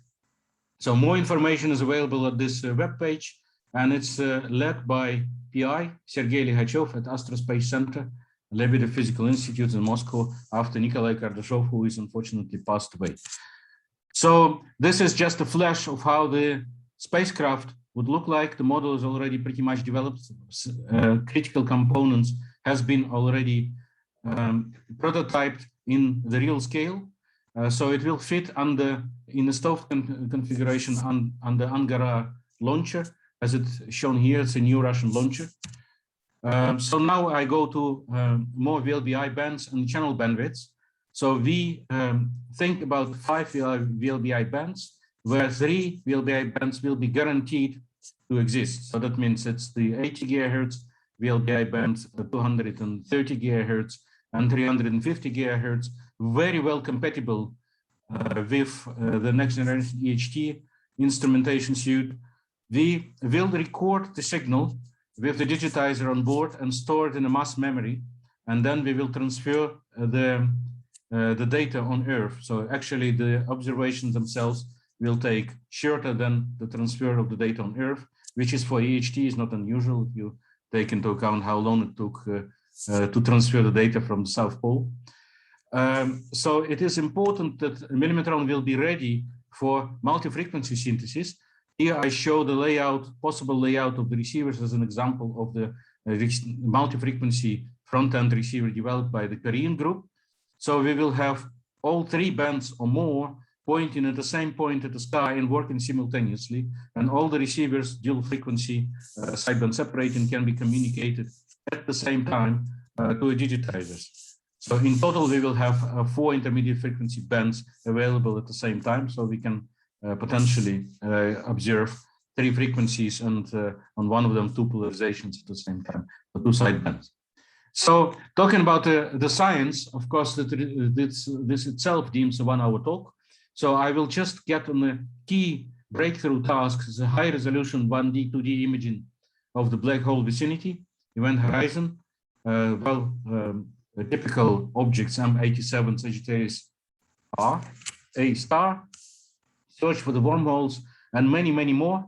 So more information is available at this web page, and it's led by PI Sergei Lihachev at Astrospace Center, Lebedev Physical Institute in Moscow, after Nikolai Kardashov, who is unfortunately passed away. So this is just a flash of how the spacecraft would look like. The model is already pretty much developed. Critical components has been already prototyped in the real scale. So it will fit in the stove configuration on the Angara launcher, as it's shown here. It's a new Russian launcher. So now I go to more VLBI bands and channel bandwidths. So we think about 5 VLBI bands, where 3 VLBI bands will be guaranteed to exist. So that means it's the 80 GHz VLBI band, 230 GHz, and 350 GHz, very well compatible with the next generation ngEHT instrumentation suite. We will record the signal with the digitizer on board and store it in a mass memory, and then we will transfer the data on Earth. So actually the observations themselves will take shorter than the transfer of the data on Earth, which is for ngEHT is not unusual if you take into account how long it took to transfer the data from the South Pole. So it is important that minimetron will be ready for multi-frequency synthesis. Here I show the layout, possible layout of the receivers as an example of the multi-frequency front-end receiver developed by the Korean group. So we will have all 3 bands or more pointing at the same point at the sky and working simultaneously. And all the receivers, dual frequency, sideband separating, can be communicated at the same time to digitizers. So in total, we will have 4 intermediate frequency bands available at the same time. So we can potentially observe 3 frequencies and on one of them 2 polarizations at the same time, or 2 sidebands. So talking about the science, of course, this itself deems a 1-hour talk. So I will just get on the key breakthrough tasks, the high resolution 1D, 2D imaging of the black hole vicinity, event horizon, typical objects M87 Sagittarius R, A star, search for the wormholes, and many, many more.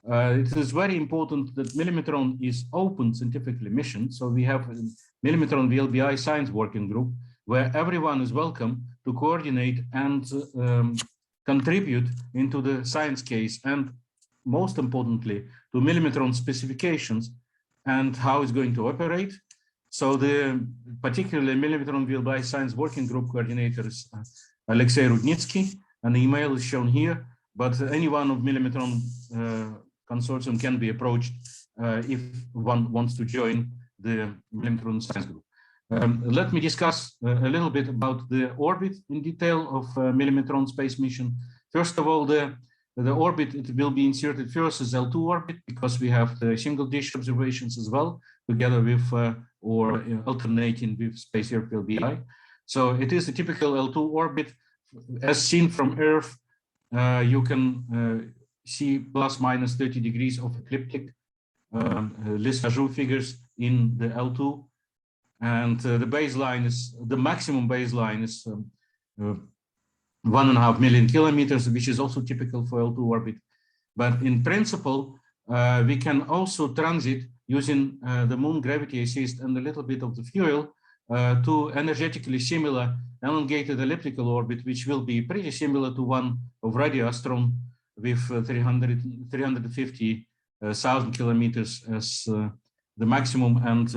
It is very important that minimetron is open scientifically mission. So we have a minimetron VLBI science working group where everyone is welcome to coordinate and contribute into the science case, and most importantly, to minimetron specifications and how it's going to operate. So the particularly minimetron VLBI science working group coordinator is Alexei Rudnitsky, and the email is shown here, but any one of minimetron consortium can be approached if one wants to join the minimetron science group. Let me discuss a little bit about the orbit in detail of minimetron space mission. First of all, the orbit, it will be inserted first as L2 orbit, because we have the single dish observations as well, together with or alternating with space Earth VLBI. So it is a typical L2 orbit. As seen from Earth, you can see plus minus 30 degrees of ecliptic Lissajous figures in the L2. And the baseline is, the maximum baseline is 1.5 million kilometers, which is also typical for L2 orbit. But in principle, we can also transit using the moon gravity assist and a little bit of the fuel to energetically similar elongated elliptical orbit, which will be pretty similar to one of Radioastron with 350,000 kilometers as the maximum and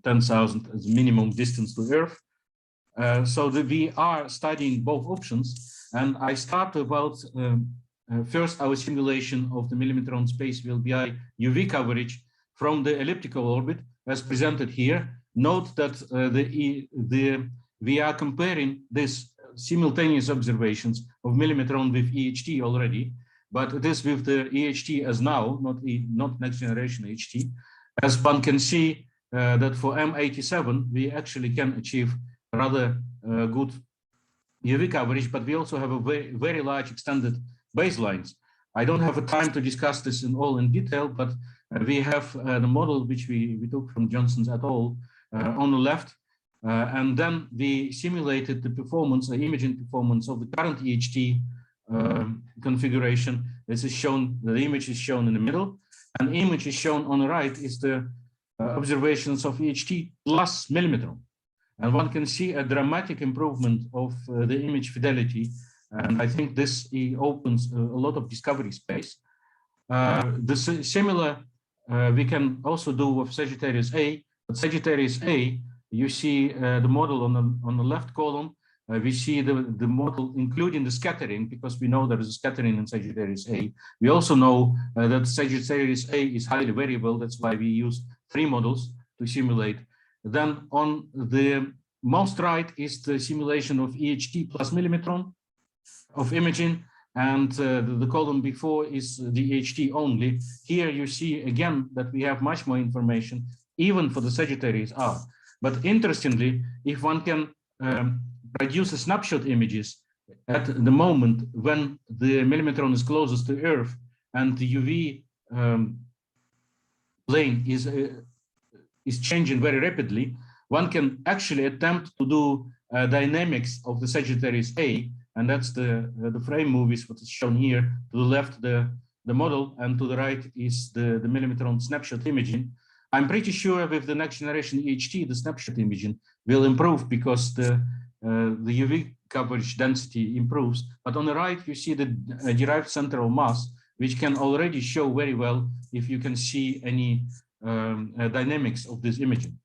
10,000 as minimum distance to Earth. So we are studying both options, and I start about first our simulation of the minimetron space VLBI UV coverage from the elliptical orbit as presented here. note that we are comparing this simultaneous observations of minimetron with EHT already, but it is with the EHT as now, not next generation EHT. As one can see that for M87, we actually can achieve rather good UV coverage, but we also have a very, very large extended baselines. I don't have a time to discuss this in detail, but we have the model which we took from Johnson's et al. On the left, and then we simulated the performance, the imaging performance of the current EHT configuration. This is shown, the image is shown in the middle, and the image is shown on the right is the observations of EHT plus millimetron. And one can see a dramatic improvement of the image fidelity. And I think this opens a lot of discovery space. Similar we can also do with Sagittarius A, but Sagittarius A, you see the model on the left column. We see the model including the scattering, because we know there is a scattering in Sagittarius A. We also know that Sagittarius A is highly variable. That's why we use 3 models to simulate. Then on the most right is the simulation of EHT plus millimetron of imaging, and the column before is the EHT only. Here you see again that we have much more information, even for the Sagittarius R. But interestingly, if one can produce a snapshot images at the moment when the millimetron is closest to Earth and the UV plane is changing very rapidly, one can actually attempt to do dynamics of the Sagittarius A, and that's the frame movies, what is shown here. To the left, the model, and to the right is the millimetron snapshot imaging. I'm pretty sure with the next generation EHT, the snapshot imaging will improve because the UV coverage density improves. But on the right, you see the derived central mass, which can already show very well if you can see any dynamics of this imaging.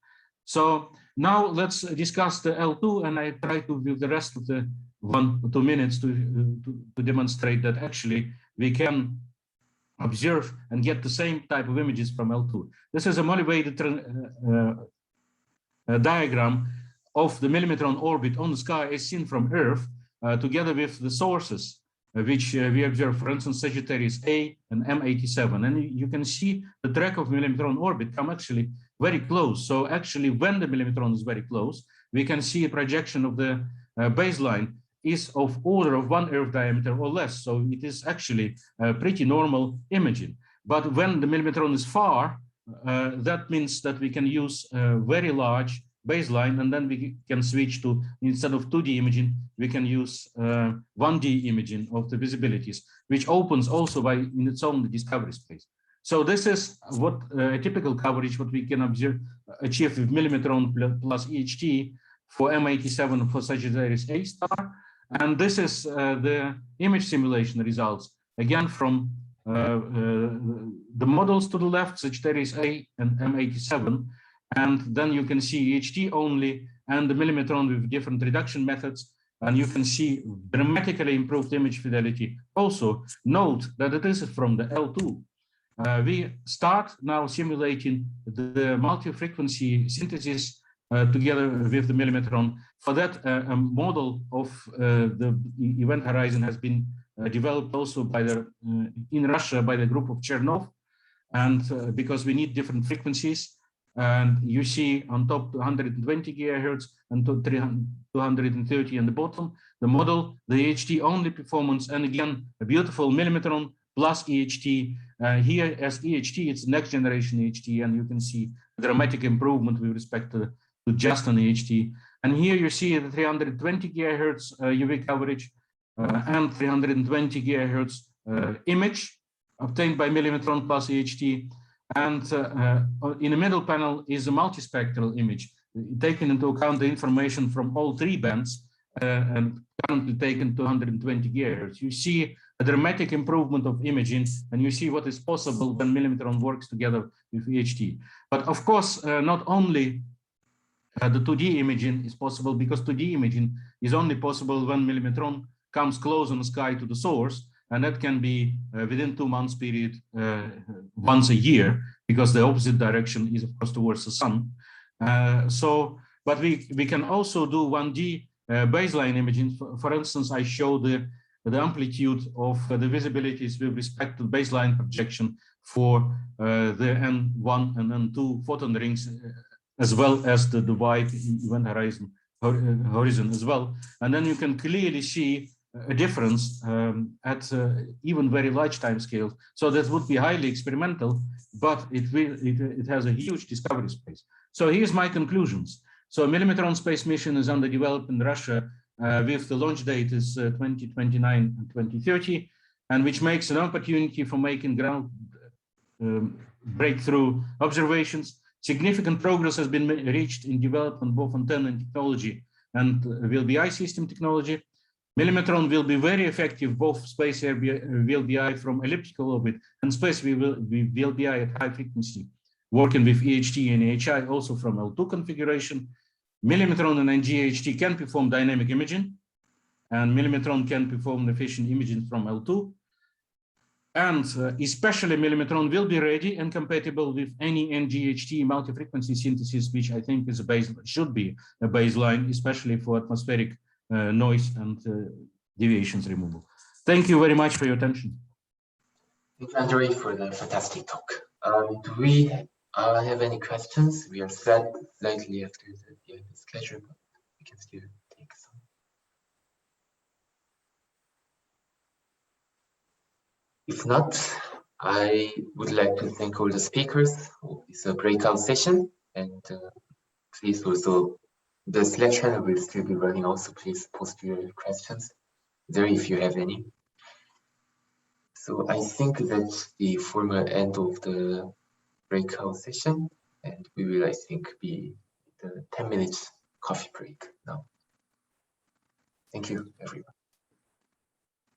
So now let's discuss the L2, and I try to, with the rest of the 1 or 2 minutes, to demonstrate that actually we can observe and get the same type of images from L2. This is a motivated diagram of the millimetron orbit on the sky as seen from Earth, together with the sources which we observe, for instance, Sagittarius A and M87. And you can see the track of millimetron orbit come actually very close. So actually, when the millimetron is very close, we can see a projection of the baseline is of order of 1 Earth diameter or less. So it is actually pretty normal imaging. But when the millimetron is far, that means that we can use a very large baseline, and then we can switch to, instead of 2D imaging, we can use 1D imaging of the visibilities, which opens also by in its own the discovery space. So this is what a typical coverage, what we can achieve with millimetron plus EHT for M87 for Sagittarius A star. And this is the image simulation results, again from the models to the left, Sagittarius A and M87. And then you can see EHT only and the millimetron with different reduction methods. And you can see dramatically improved image fidelity. Also note that it is from the L2. We start now simulating the multi-frequency synthesis together with the millimetron. For that, a model of the event horizon has been developed also by in Russia by the group of Chernov, and because we need different frequencies. And you see on top 220 gigahertz and 230 on the bottom, the model, the EHT only performance, and again, a beautiful millimetron plus EHT. Here as EHT, it's next generation EHT, and you can see dramatic improvement with respect to just an EHT. And here you see the 320 gigahertz UV coverage and 320 gigahertz image obtained by millimetron plus EHT. And in the middle panel is a multispectral image, taking into account the information from all 3 bands and currently taken 220 gigahertz. You see a dramatic improvement of imaging, and you see what is possible when millimetron works together with EHT. But of course, not only the 2D imaging is possible, because 2D imaging is only possible when millimetron comes close on the sky to the source, and that can be within 2 months period once a year, because the opposite direction is of course towards the sun. But we can also do 1D baseline imaging. For instance, I show the amplitude of the visibilities with respect to baseline projection for the N1 and N2 photon rings, as well as the wide event horizon as well. And then you can clearly see a difference at even very large time scales. So that would be highly experimental, but it has a huge discovery space. So here's my conclusions. So a minimetron space mission is under development in Russia with the launch date is 2029 and 2030, and which makes an opportunity for making ground breakthrough observations. Significant progress has been reached in development both antenna technology and VLBI system technology. Minimetron will be very effective, both space VLBI from elliptical orbit and space VLBI at high frequency, working with EHT and AHI also from L2 configuration. Minimetron and ngEHT can perform dynamic imaging, and Minimetron can perform efficient imaging from L2. And especially Minimetron will be ready and compatible with any ngEHT multi-frequency synthesis, which I think is should be a baseline, especially for atmospheric noise and deviations removal. Thank you very much for your attention. Thank you, Andrey, for the fantastic talk. Do we have any questions? We are slightly after the schedule, but we can still take some. If not, I would like to thank all the speakers. It's a breakout session, and please also, the selection will still be running also. Please post your questions there if you have any. So I think that's the formal end of the breakout session, and we will, I think, be the 10 minutes coffee break now. Thank you, everyone.